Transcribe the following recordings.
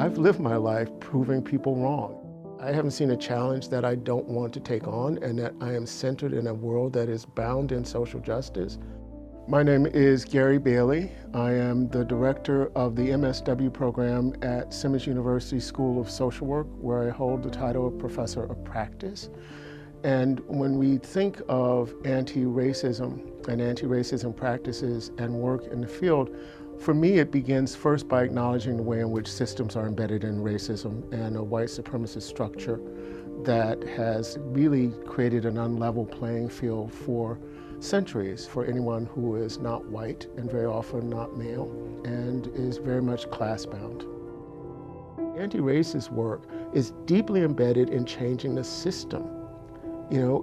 I've lived my life proving people wrong. I haven't seen a challenge that I don't want to take on and that I am centered in a world that is bound in social justice. My name is Gary Bailey. I am the director of the MSW program at Simmons University School of Social Work, where I hold the title of Professor of Practice. And when we think of anti-racism and anti-racism practices and work in the field, for me it begins first by acknowledging the way in which systems are embedded in racism and a white supremacist structure that has really created an unlevel playing field for centuries for anyone who is not white and very often not male and is very much class-bound. Anti-racist work is deeply embedded in changing the system.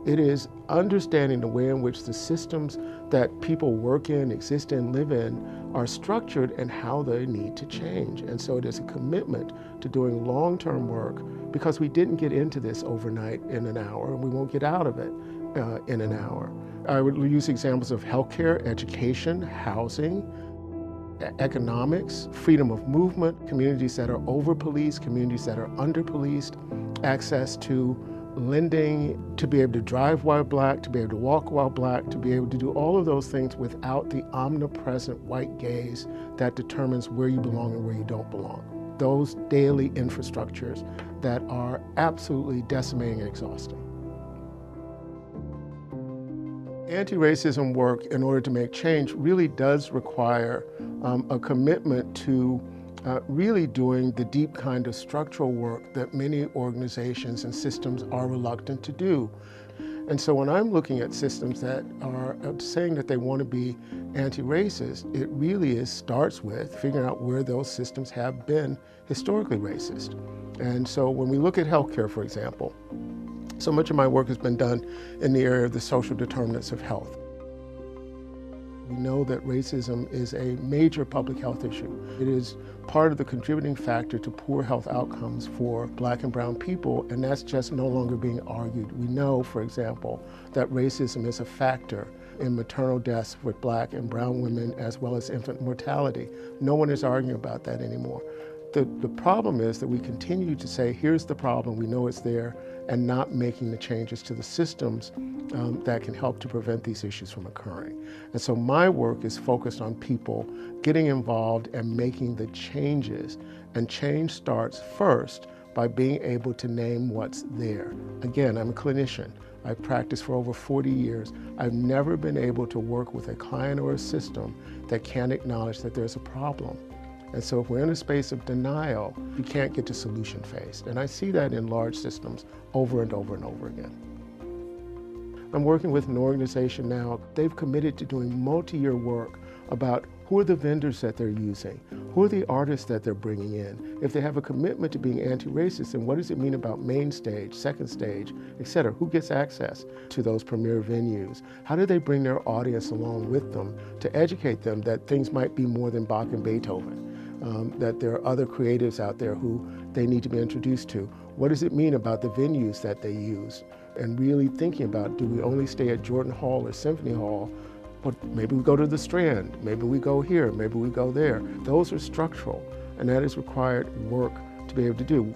It is understanding the way in which the systems that people work in, exist in, live in are structured and how they need to change. And so it is a commitment to doing long-term work because we didn't get into this overnight in an hour and we won't get out of it in an hour. I would use examples of healthcare, education, housing, economics, freedom of movement, communities that are over-policed, communities that are under-policed, access to lending, to be able to drive while black, to be able to walk while black, to be able to do all of those things without the omnipresent white gaze that determines where you belong and where you don't belong. Those daily infrastructures that are absolutely decimating and exhausting. Anti-racism work, in order to make change, really does require a commitment to really doing the deep kind of structural work that many organizations and systems are reluctant to do. And so when I'm looking at systems that are saying that they want to be anti-racist, it really starts with figuring out where those systems have been historically racist. And so when we look at healthcare, for example, so much of my work has been done in the area of the social determinants of health. We know that racism is a major public health issue. It is part of the contributing factor to poor health outcomes for black and brown people, and that's just no longer being argued. We know, for example, that racism is a factor in maternal deaths with black and brown women as well as infant mortality. No one is arguing about that anymore. The problem is that we continue to say, here's the problem, we know it's there, and not making the changes to the systems that can help to prevent these issues from occurring. And so my work is focused on people getting involved and making the changes. And change starts first by being able to name what's there. Again, I'm a clinician. I've practiced for over 40 years. I've never been able to work with a client or a system that can't acknowledge that there's a problem. And so if we're in a space of denial, we can't get to solution phase. And I see that in large systems over and over and over again. I'm working with an organization now. They've committed to doing multi-year work about who are the vendors that they're using, who are the artists that they're bringing in. If they have a commitment to being anti-racist, then what does it mean about main stage, second stage, et cetera? Who gets access to those premier venues? How do they bring their audience along with them to educate them that things might be more than Bach and Beethoven? That there are other creatives out there who they need to be introduced to. What does it mean about the venues that they use? And really thinking about, do we only stay at Jordan Hall or Symphony Hall? But maybe we go to the Strand, maybe we go here, maybe we go there. Those are structural, and that is required work to be able to do.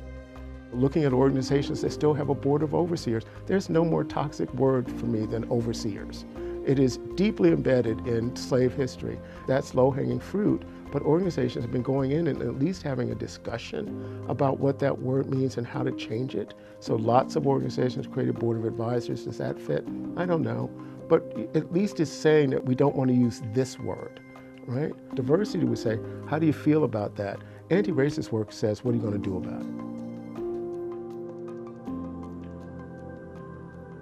Looking at organizations that still have a board of overseers, there's no more toxic word for me than overseers. It is deeply embedded in slave history. That's low-hanging fruit, but organizations have been going in and at least having a discussion about what that word means and how to change it. So lots of organizations created board of advisors. Does that fit? I don't know. But at least it's saying that we don't want to use this word, right? Diversity would say, how do you feel about that? Anti-racist work says, what are you going to do about it?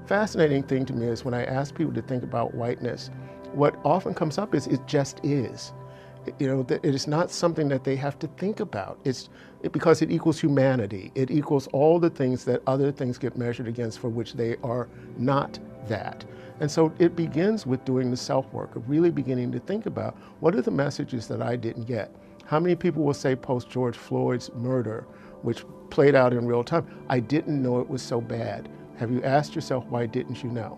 Fascinating thing to me is when I ask people to think about whiteness, what often comes up is it just is. That it is not something that they have to think about. Because it equals humanity. It equals all the things that other things get measured against for which they are not that. And so it begins with doing the self-work, of really beginning to think about what are the messages that I didn't get. How many people will say post George Floyd's murder, which played out in real time, I didn't know it was so bad. Have you asked yourself, why didn't you know?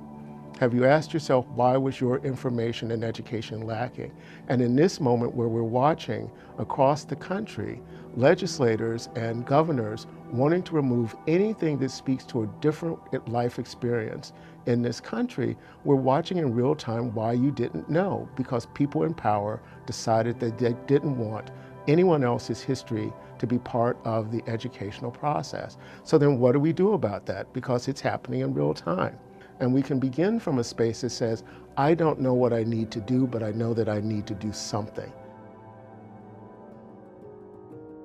Have you asked yourself, why was your information and education lacking? And in this moment where we're watching across the country, legislators and governors wanting to remove anything that speaks to a different life experience in this country, we're watching in real time why you didn't know, because people in power decided that they didn't want anyone else's history to be part of the educational process. So then what do we do about that? Because it's happening in real time. And we can begin from a space that says, I don't know what I need to do, but I know that I need to do something.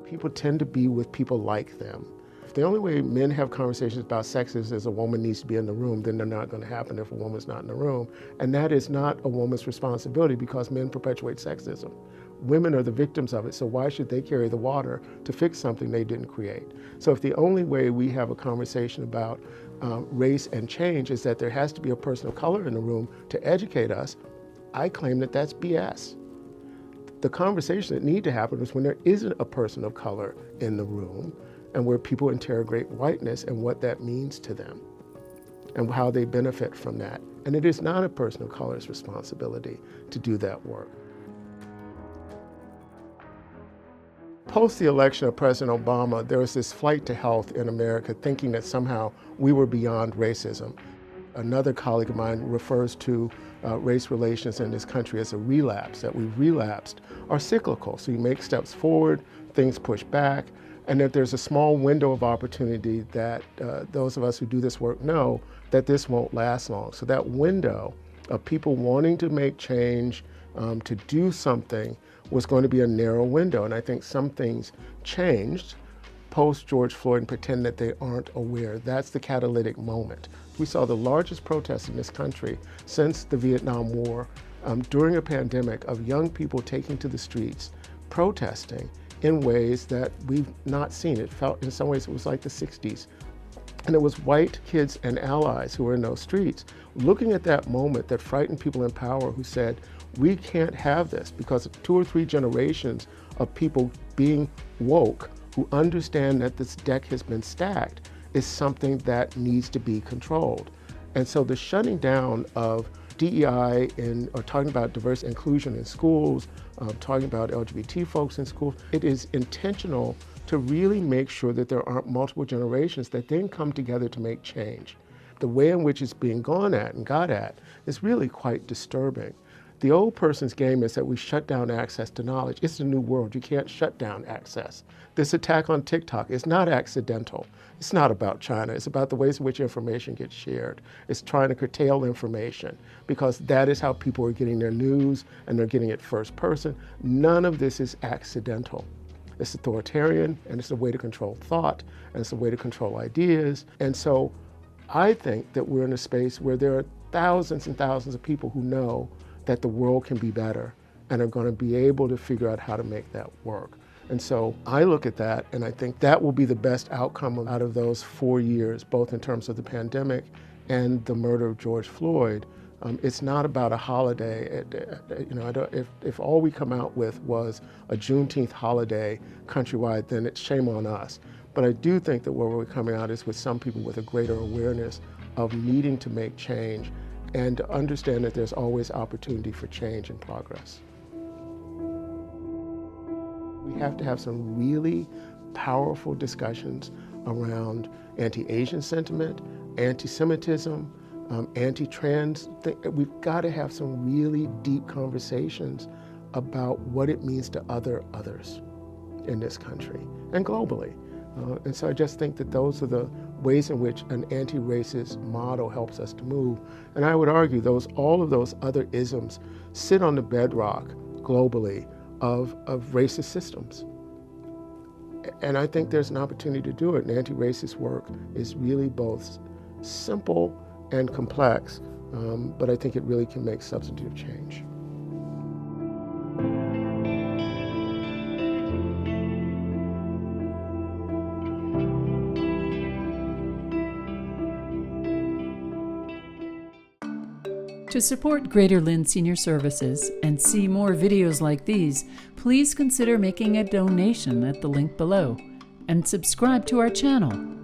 People tend to be with people like them. If the only way men have conversations about sex is a woman needs to be in the room, then they're not going to happen if a woman's not in the room. And that is not a woman's responsibility, because men perpetuate sexism. Women are the victims of it, so why should they carry the water to fix something they didn't create? So if the only way we have a conversation about race and change is that there has to be a person of color in the room to educate us, I claim that that's BS. The conversation that needs to happen is when there isn't a person of color in the room, and where people interrogate whiteness and what that means to them and how they benefit from that. And it is not a person of color's responsibility to do that work. Post the election of President Obama, there was this flight to health in America, thinking that somehow we were beyond racism. Another colleague of mine refers to race relations in this country as a relapse, that we've relapsed are cyclical. So you make steps forward, things push back, and that there's a small window of opportunity that those of us who do this work know that this won't last long. So that window of people wanting to make change, to do something, was going to be a narrow window. And I think some things changed post George Floyd and pretend that they aren't aware. That's the catalytic moment. We saw the largest protests in this country since the Vietnam War during a pandemic of young people taking to the streets, protesting in ways that we've not seen. It felt, in some ways, it was like the 60s. And it was white kids and allies who were in those streets looking at that moment that frightened people in power, who said, we can't have this, because of 2 or 3 generations of people being woke who understand that this deck has been stacked is something that needs to be controlled. And so the shutting down of DEI or talking about diverse inclusion in schools, talking about LGBT folks in schools, it is intentional to really make sure that there aren't multiple generations that then come together to make change. The way in which it's being gone at and got at is really quite disturbing. The old person's game is that we shut down access to knowledge. It's the new world. You can't shut down access. This attack on TikTok is not accidental. It's not about China. It's about the ways in which information gets shared. It's trying to curtail information, because that is how people are getting their news, and they're getting it first person. None of this is accidental. It's authoritarian, and it's a way to control thought, and it's a way to control ideas. And so I think that we're in a space where there are thousands and thousands of people who know that the world can be better and are going to be able to figure out how to make that work. And so I look at that, and I think that will be the best outcome out of those 4 years, both in terms of the pandemic and the murder of George Floyd. It's not about a holiday. If all we come out with was a Juneteenth holiday countrywide, then it's shame on us. But I do think that where we're coming out is with some people with a greater awareness of needing to make change, and to understand that there's always opportunity for change and progress. We have to have some really powerful discussions around anti-Asian sentiment, anti-Semitism, anti-trans. We've got to have some really deep conversations about what it means to others in this country and globally. And so I just think that those are the ways in which an anti-racist model helps us to move. And I would argue all of those other isms sit on the bedrock globally of racist systems. And I think there's an opportunity to do it. And anti-racist work is really both simple and complex, but I think it really can make substantive change. To support Greater Lynn Senior Services and see more videos like these, please consider making a donation at the link below and subscribe to our channel.